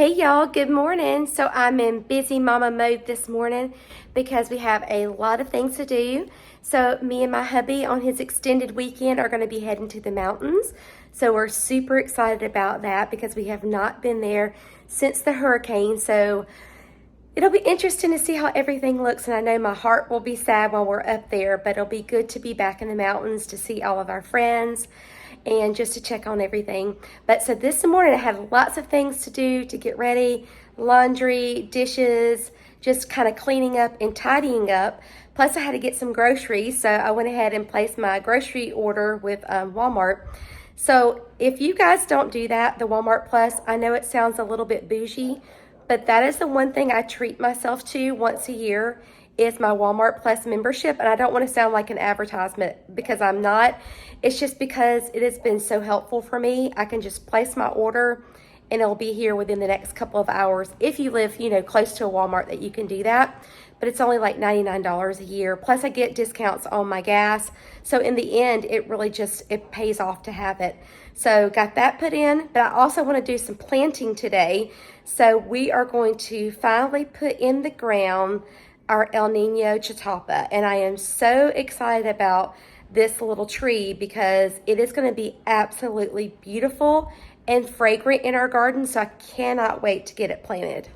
Hey y'all, good morning. So I'm in busy mama mode this morning because we have a lot of things to do. So me and my hubby on his extended weekend are going to be heading to the mountains. So we're super excited about that because we have not been there since the hurricane. So it'll be interesting to see how everything looks, and I know my heart will be sad while we're up there, but it'll be good to be back in the mountains to see all of our friends and just to check on everything. But so this morning I had lots of things to do to get ready, laundry, dishes, just kind of cleaning up and tidying up. Plus I had to get some groceries, so I went ahead and placed my grocery order with Walmart. So if you guys don't do that, the Walmart Plus, I know it sounds a little bit bougie, but that is the one thing I treat myself to once a year is my Walmart Plus membership. And I don't want to sound like an advertisement because I'm not. It's just because it has been so helpful for me. I can just place my order and it'll be here within the next couple of hours. If you live, close to a Walmart, that you can do that. But it's only like $99 a year. Plus I get discounts on my gas. So in the end, it pays off to have it. So got that put in, but I also want to do some planting today. So we are going to finally put in the ground our El Niño Chitalpa. And I am so excited about this little tree because it is going to be absolutely beautiful and fragrant in our garden. So I cannot wait to get it planted.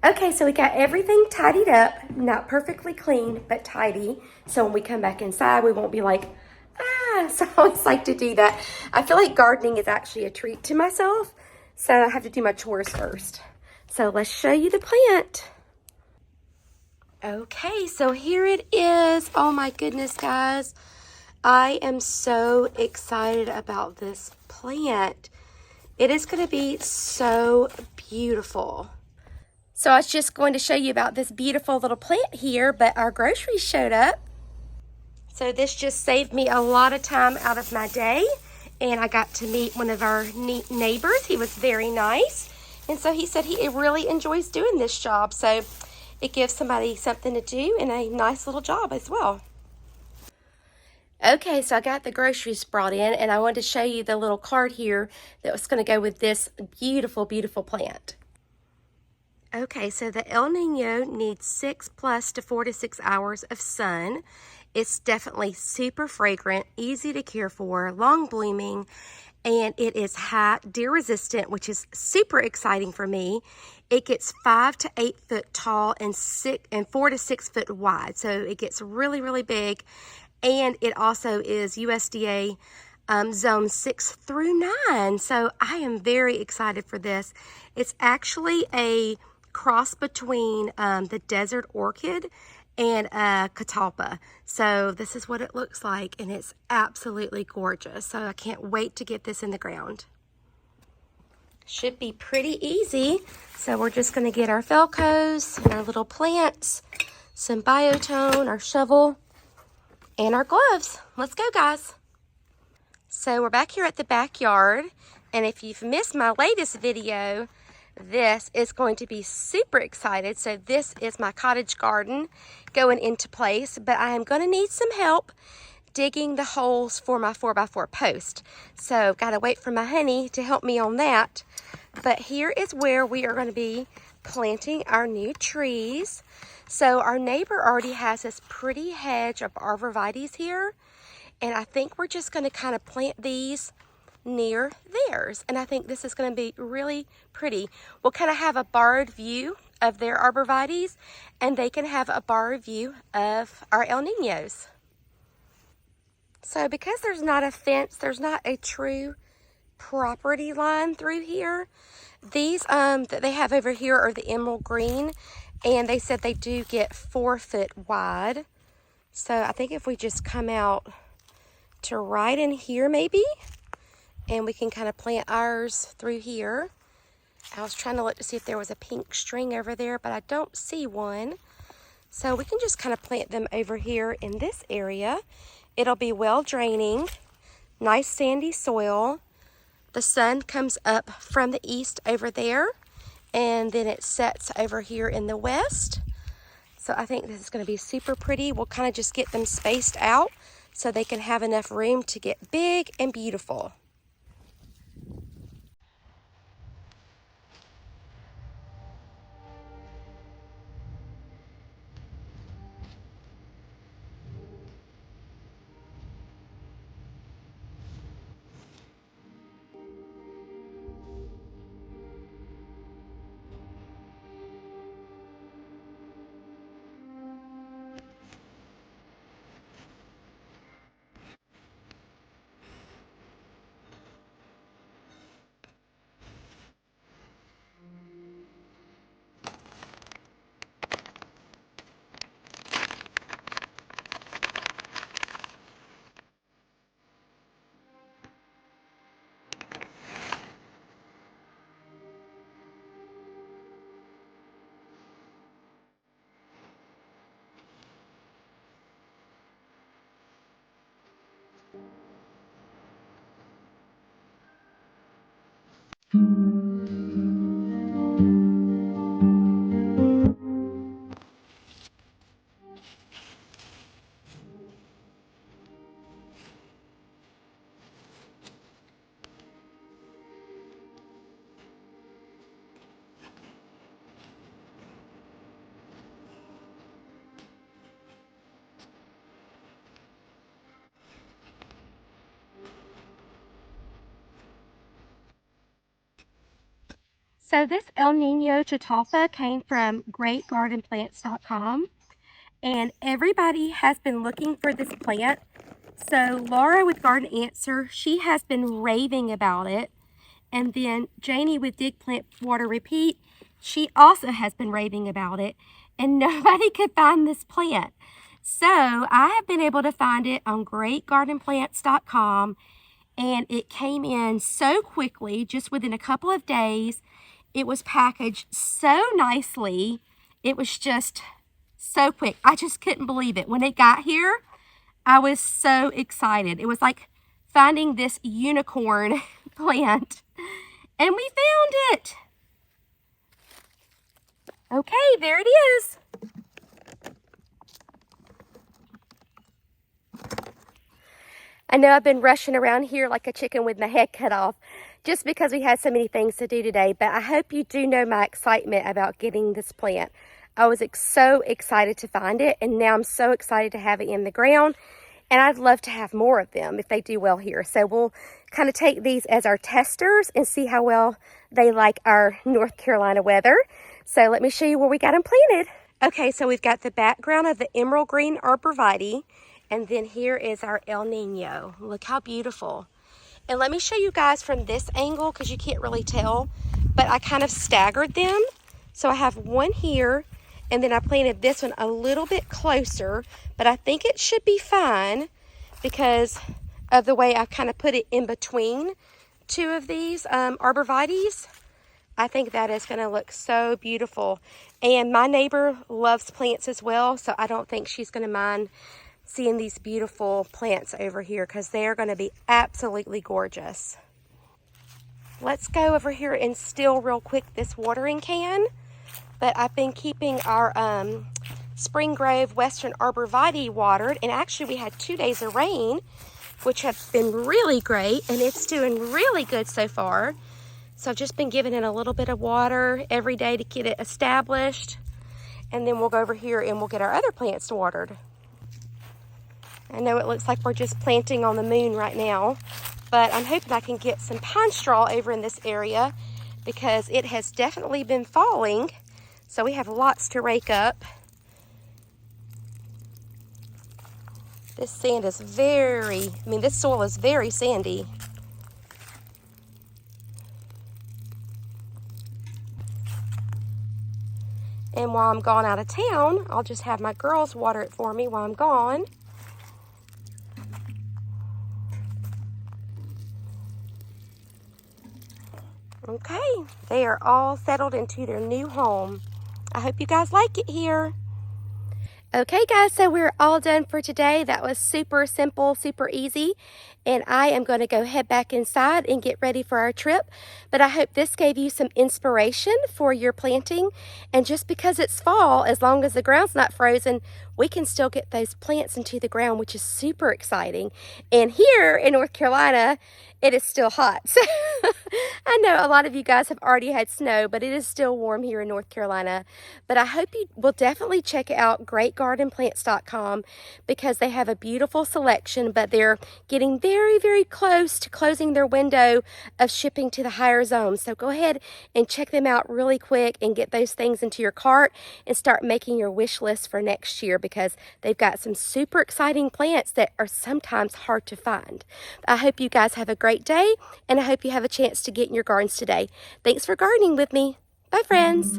Okay, so we got everything tidied up, not perfectly clean, but tidy. So when we come back inside, we won't be like, so I always like to do that. I feel like gardening is actually a treat to myself. So I have to do my chores first. So let's show you the plant. Okay, so here it is. Oh my goodness, guys. I am so excited about this plant. It is going to be so beautiful. So I was just going to show you about this beautiful little plant here, but our groceries showed up. So this just saved me a lot of time out of my day. And I got to meet one of our neighbors. He was very nice. And so he said he really enjoys doing this job. So it gives somebody something to do and a nice little job as well. Okay, so I got the groceries brought in and I wanted to show you the little card here that was going to go with this beautiful, beautiful plant. Okay, so the El Nino needs 6 plus to 4 to 6 hours of sun. It's definitely super fragrant, easy to care for, long blooming, and it is high deer resistant, which is super exciting for me. It gets 5 to 8 foot tall and 4 to 6 foot wide. So it gets really, really big. And it also is USDA zone 6 through 9. So I am very excited for this. It's actually a cross between the desert orchid and catalpa. So this is what it looks like, and it's absolutely gorgeous. So I can't wait to get this in the ground. Should be pretty easy. So we're just going to get our Felcos and our little plants, some Biotone, our shovel, and our gloves. Let's go, guys. So we're back here at the backyard, and if you've missed my latest video, this is going to be super excited. So this is my cottage garden going into place, but I am going to need some help digging the holes for my 4x4 post. So gotta wait for my honey to help me on that. But here is where we are going to be planting our new trees. So our neighbor already has this pretty hedge of arborvitaes here, and I think we're just going to kind of plant these near theirs, and I think this is going to be really pretty. We'll kind of have a borrowed view of their arborvitaes, and they can have a borrowed view of our El Niños. So because there's not a fence, there's not a true property line through here. These that they have over here are the emerald green, and they said they do get 4 foot wide. So I think if we just come out to right in here maybe, and we can kind of plant ours through here. I was trying to look to see if there was a pink string over there, but I don't see one. So we can just kind of plant them over here in this area. It'll be well draining, nice sandy soil. The sun comes up from the east over there, and then it sets over here in the west. So I think this is going to be super pretty. We'll kind of just get them spaced out so they can have enough room to get big and beautiful. So this El Niño Chitalpa came from greatgardenplants.com, and everybody has been looking for this plant. So Laura with Garden Answer, she has been raving about it. And then Janie with Dig Plant Water Repeat, she also has been raving about it. And nobody could find this plant. So I have been able to find it on greatgardenplants.com, and it came in so quickly, just within a couple of days. It was packaged so nicely. It was just so quick. I just couldn't believe it. When it got here, I was so excited. It was like finding this unicorn plant. And we found it. Okay, there it is. I know I've been rushing around here like a chicken with my head cut off just because we had so many things to do today, but I hope you do know my excitement about getting this plant. I was so excited to find it, and now I'm so excited to have it in the ground, and I'd love to have more of them if they do well here. So we'll kind of take these as our testers and see how well they like our North Carolina weather. So let me show you where we got them planted. Okay, so we've got the background of the emerald green arborvitae, and then here is our El Nino. Look how beautiful. And let me show you guys from this angle because you can't really tell, but I kind of staggered them. So I have one here, and then I planted this one a little bit closer, but I think it should be fine because of the way I kind of put it in between two of these arborvitaes. I think that is going to look so beautiful. And my neighbor loves plants as well, so I don't think she's going to mind seeing these beautiful plants over here because they are going to be absolutely gorgeous. Let's go over here and still real quick this watering can. But I've been keeping our Spring Grove Western Arborvitae watered, and actually we had 2 days of rain, which have been really great, and it's doing really good so far. So I've just been giving it a little bit of water every day to get it established, and then we'll go over here and we'll get our other plants watered. I know it looks like we're just planting on the moon right now, but I'm hoping I can get some pine straw over in this area because it has definitely been falling. So we have lots to rake up. This sand is this soil is very sandy. And while I'm gone out of town, I'll just have my girls water it for me while I'm gone. Okay, they are all settled into their new home. I hope you guys like it here. Okay guys, so we're all done for today. That was super simple, super easy. And I am going to go head back inside and get ready for our trip. But I hope this gave you some inspiration for your planting. And just because it's fall, as long as the ground's not frozen, we can still get those plants into the ground, which is super exciting. And here in North Carolina, it is still hot. So I know a lot of you guys have already had snow, but it is still warm here in North Carolina. But I hope you will definitely check out greatgardenplants.com because they have a beautiful selection, but they're getting very, very close to closing their window of shipping to the higher zones. So go ahead and check them out really quick and get those things into your cart and start making your wish list for next year because they've got some super exciting plants that are sometimes hard to find. I hope you guys have a great day, and I hope you have a chance to get in your gardens today. Thanks for gardening with me. Bye, friends.